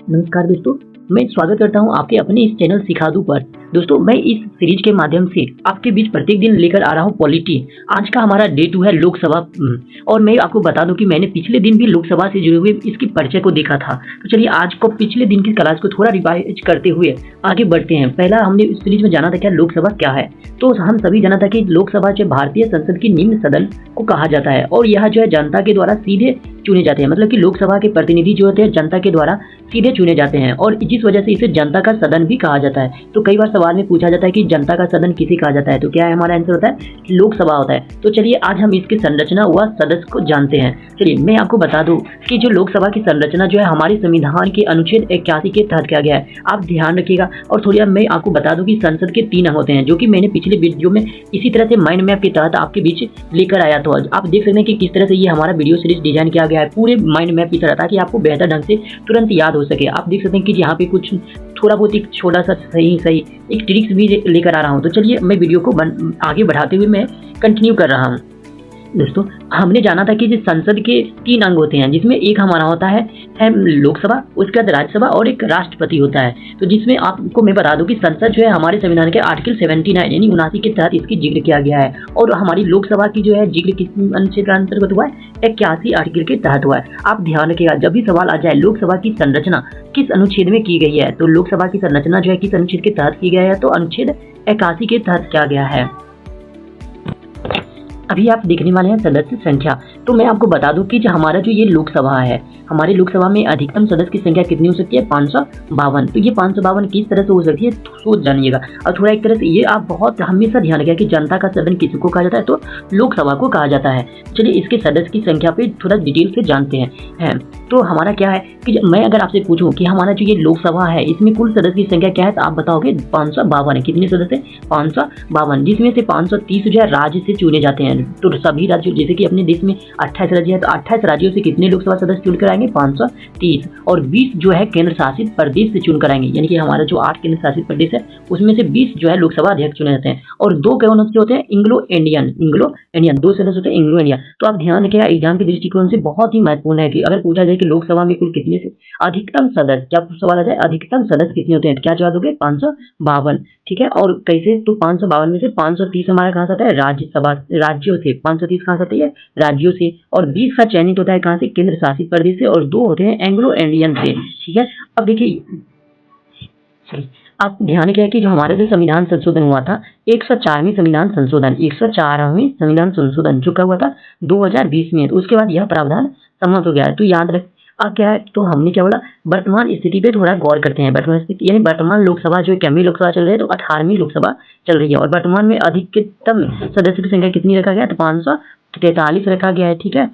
नमस्कार दोस्तों, मैं स्वागत करता हूं आपके अपने इस चैनल सिखा दूं पर। दोस्तों, मैं इस सीरीज के माध्यम से आपके बीच प्रत्येक दिन लेकर आ रहा हूं पॉलिटी। आज का हमारा डे 2 है लोकसभा। और मैं आपको बता दूं कि मैंने पिछले दिन भी लोकसभा से जुड़े हुए इसकी परिचय को देखा था। तो चलिए आज को पिछले दिन की क्लास को थोड़ा रिवाइज करते हुए आगे बढ़ते हैं। पहला हमने इस सीरीज में जाना था क्या लोकसभा क्या है। तो हम सभी जाना था कि लोकसभा जो भारतीय संसद की निम्न सदन को कहा जाता है और यह जो है जनता के द्वारा सीधे चुने जाते हैं। मतलब कि लोकसभा के प्रतिनिधि जो होते हैं जनता के द्वारा सीधे चुने जाते हैं और जिस वजह से इसे जनता का सदन भी कहा जाता है। तो कई बार सवाल में पूछा जाता है कि जनता का सदन किसे कहा जाता है, तो क्या है हमारा आंसर होता है लोकसभा होता है। तो चलिए आज हम इसकी संरचना व सदस्य को जानते हैं। चलिए मैं आपको बता दूं कि जो लोकसभा की संरचना जो है हमारे संविधान के अनुच्छेद 81 के तहत किया गया है। आप ध्यान रखिएगा। और थोड़ी मैं आपको बता दूं कि संसद के 3 अंग होते हैं, जो कि मैंने पिछले वीडियो में इसी तरह से माइंड मैप के तहत आपके बीच लेकर आया। तो आप देख सकते हैं कि किस तरह से ये हमारा वीडियो सीरीज डिजाइन किया गया है पूरे माइंड मैप की तरह, ताकि आपको बेहतर ढंग से तुरंत याद हो सके। आप देख सकते हैं कि यहाँ पे कुछ थोड़ा बहुत एक छोटा सा सही एक ट्रिक्स भी लेकर आ रहा हूँ। तो चलिए मैं वीडियो को आगे बढ़ाते हुए मैं कंटिन्यू कर रहा हूँ। दोस्तों, हमने जाना था कि जो संसद के 3 अंग होते हैं, जिसमें एक हमारा होता है लोकसभा, उसके बाद राज्यसभा और एक राष्ट्रपति होता है। तो जिसमें आपको मैं बता दूं कि संसद जो है हमारे संविधान के आर्टिकल 79 यानी 79 के तहत इसकी जिक्र किया गया है। और हमारी लोकसभा की जो है जिक्र किस अनुच्छेद के अंतर्गत हुआ है, 81 आर्टिकल के तहत हुआ है। आप ध्यान रखिएगा, जब भी सवाल आ जाए लोकसभा की संरचना किस अनुच्छेद में की गई है, तो लोकसभा की संरचना जो है किस अनुच्छेद के तहत की गई है, तो अनुच्छेद 81 के तहत किया गया है। अभी आप देखने वाले हैं सदस्य संख्या। तो मैं आपको बता दूं कि जो हमारा जो ये लोकसभा है, हमारे लोकसभा में अधिकतम सदस्य की संख्या कितनी हो सकती है, 552। तो ये 552 किस तरह से हो सकती है सोच जानिएगा। और थोड़ा एक तरह से ये आप बहुत हमेशा ध्यान रखिएगा कि जनता का सदन किसको कहा जाता है, तो लोकसभा को कहा जाता है। चलिए इसके सदस्य की संख्या पे थोड़ा डिटेल से जानते हैं। तो हमारा क्या है कि मैं अगर आपसे पूछूं कि हमारा जो ये लोकसभा है इसमें कुल सदस्य की संख्या क्या है, तो आप बताओगे 552 है। कितने सदस्य है, 552, जिसमें से 530 जो है राज्य से चुने जाते हैं। तो सभी राज्यों, जैसे कि अपने देश में 28 राज्य है, तो 28 राज्यों से कितने लोकसभा सदस्य चुनकर आएंगे, 530। और 20 जो है केंद्र शासित प्रदेश से चुनकर आएंगे, यानी कि हमारा जो 8 केंद्र शासित प्रदेश है उसमें से 20 जो है लोकसभा अध्यक्ष चुने जाते हैं। और 2 कौन से होते हैं, इंग्लो इंडियन 2 सदस्य होते हैं इंग्लो इंडियन। तो आप ध्यान रखिएगा, एग्जाम के दृष्टिकोण से बहुत ही महत्वपूर्ण है कि अगर पूछा जाए कि लोकसभा में कुल कितने से अधिकतम सदस्य, क्या सवाल आ जाए अधिकतम सदस्य कितने होते हैं, क्या जवाब दोगे, 552। ठीक है। और कैसे, तो 552 में से 530 हमारा कहाँ से आता है, राज्यसभा राज्यों से। 530 कहाँ से आती है, राज्यों से। और 20 का चयनित होता है कहाँ से, केंद्र शासित प्रदेश से। और 2 होते हैं एंग्लो इंडियन से। ठीक है। अब देखिए आप ध्यान क्या है कि जो हमारा जो संविधान संशोधन हुआ था, 104वीं संविधान संशोधन, 104वीं संविधान संशोधन जो हुआ था 2020 में, तो उसके बाद यह प्रावधान समाप्त हो गया है। तो याद रख अब क्या है, तो हमने क्या बोला, वर्तमान स्थिति पे थोड़ा गौर करते हैं। वर्तमान स्थिति यानी वर्तमान लोकसभा जो कैमरी लोकसभा चल रही है, तो 18वीं लोकसभा चल रही है। और वर्तमान में अधिकतम सदस्य की संख्या कितनी रखा गया, तो 543 रखा गया है। ठीक है।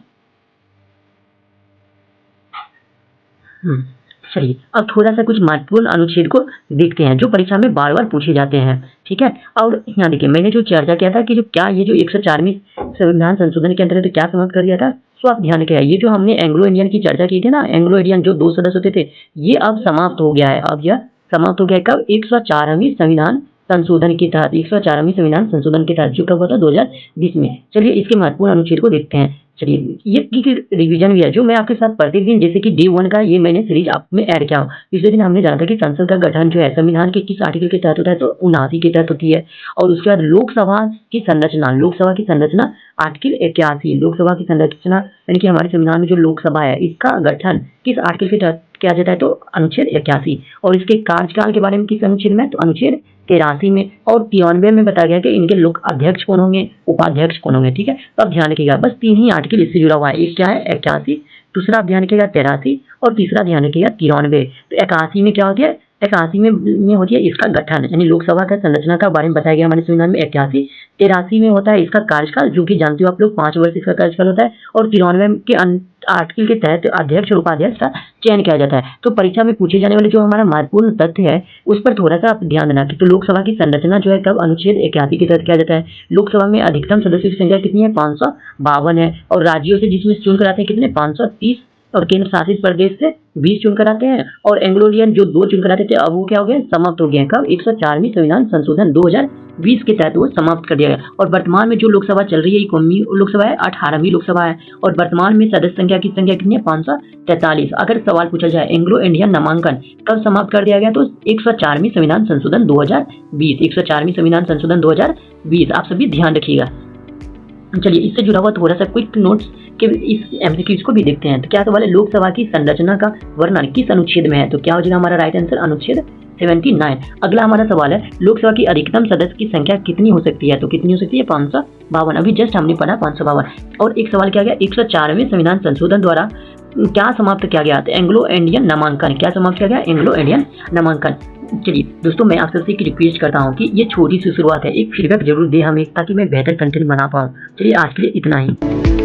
चलिए अब थोड़ा सा कुछ महत्वपूर्ण अनुच्छेद को देखते हैं जो परीक्षा में बार बार पूछे जाते हैं। ठीक है। और यहाँ देखिए, मैंने जो चर्चा किया था कि जो क्या ये जो 104वीं संविधान संशोधन के अंतर्गत क्या समाप्त कर दिया था, तो आप ध्यान रखिएगा, ये जो हमने एंग्लो इंडियन की चर्चा की थी ना, एंग्लो इंडियन जो 2 सदस्य होते थे, ये अब समाप्त हो गया है। अब यह समाप्त हो गया है कब, 104वीं संविधान संशोधन के तहत, 104वीं संविधान संशोधन के तहत जो कब हुआ था, 2020 में। चलिए इसके महत्वपूर्ण अनुच्छेद को देखते हैं। चलिए ये रिवीजन भी है जो मैं आपके साथ प्रत्येक दिन, जैसे कि डे 1 का ये मैंने सीरीज आप में ऐड किया हूँ। पिछले दिन हमने जाना था कि संसद का गठन जो है संविधान के किस आर्टिकल के तहत होता है, तो 79 के तहत होती है। और उसके बाद लोकसभा की संरचना आर्टिकल 81, लोकसभा की संरचना यानी कि हमारे संविधान में जो लोकसभा है इसका गठन किस आर्टिकल के तहत किया जाता है, तो अनुच्छेद 81। और इसके कार्यकाल के बारे में किस अनुच्छेद में, तो अनुच्छेद 83 में। और 93 में बताया गया कि इनके लोक अध्यक्ष कौन होंगे, उपाध्यक्ष कौन होंगे। ठीक है। तो अब ध्यान रखिएगा, बस 3 ही आर्टिकल इससे जुड़ा हुआ है। एक क्या है, 81, दूसरा आप ध्यान रखिएगा 83, और तीसरा ध्यान रखिएगा 93। तो 81 में क्या होती है, 81 में होती है इसका गठन, यानी लोकसभा का संरचना का बारे में बताया गया हमारे संविधान में 81। 83 में होता है इसका कार्यकाल, जो कि जानते हो आप लोग 5 वर्ष इसका कार्यकाल होता है। और 93 के आर्टिकल के तहत अध्यक्ष और उपाध्यक्ष का चयन किया जाता है। तो परीक्षा में पूछे जाने वाले जो हमारा महत्वपूर्ण तथ्य है उस पर थोड़ा सा आप ध्यान देना कि तो लोकसभा की संरचना जो है कब, अनुच्छेद 81 के तहत किया जाता है। लोकसभा में अधिकतम सदस्यों की संख्या कितनी है, 552 है। और राज्यों से जिसमें चुन कर आते हैं कितने, 530 और केंद्र शासित प्रदेश से 20 चुनकर आते हैं, और एंग्लो इंडियन जो 2 चुनकर आते थे अब वो क्या हो गया, समाप्त हो गए हैं। कब? 104वीं संविधान संशोधन 2020 के तहत वो समाप्त कर दिया गया। और वर्तमान में जो लोकसभा चल रही है ये कौन लोकसभा है? 18वीं लोकसभा है, और वर्तमान में सदस्य संख्या की संख्या कितनी है? 543। अगर सवाल पूछा जाए एंग्लो इंडियन नामांकन कब समाप्त कर दिया गया, तो 104वीं संविधान संशोधन 2020, 104वीं संविधान संशोधन 2020। आप सभी ध्यान रखिएगा। चलिए इससे जुड़ा हुआ थोड़ा सा क्विक नोट्स के इस एमसीक्यूज को भी देखते हैं। तो क्या सवाल है, लोकसभा की संरचना का वर्णन किस अनुच्छेद में है? तो क्या हो जाएगा हमारा राइट आंसर? अनुच्छेद 79। अगला हमारा सवाल है, लोकसभा की अधिकतम सदस्य की संख्या कितनी हो सकती है? तो कितनी हो सकती है? 552। अभी जस्ट हमने पढ़ा 552। और एक सवाल क्या गया, 104वें संविधान संशोधन द्वारा क्या समाप्त किया गया? एंग्लो इंडियन नामांकन। क्या समाप्त किया गया? एंग्लो इंडियन नामांकन। चलिए दोस्तों, मैं आप सबसे एक रिक्वेस्ट करता हूँ कि ये छोटी सी शुरुआत है, एक फीडबैक जरूर दे हमें ताकि मैं बेहतर कंटेंट बना पाऊँ। चलिए आज के लिए इतना ही।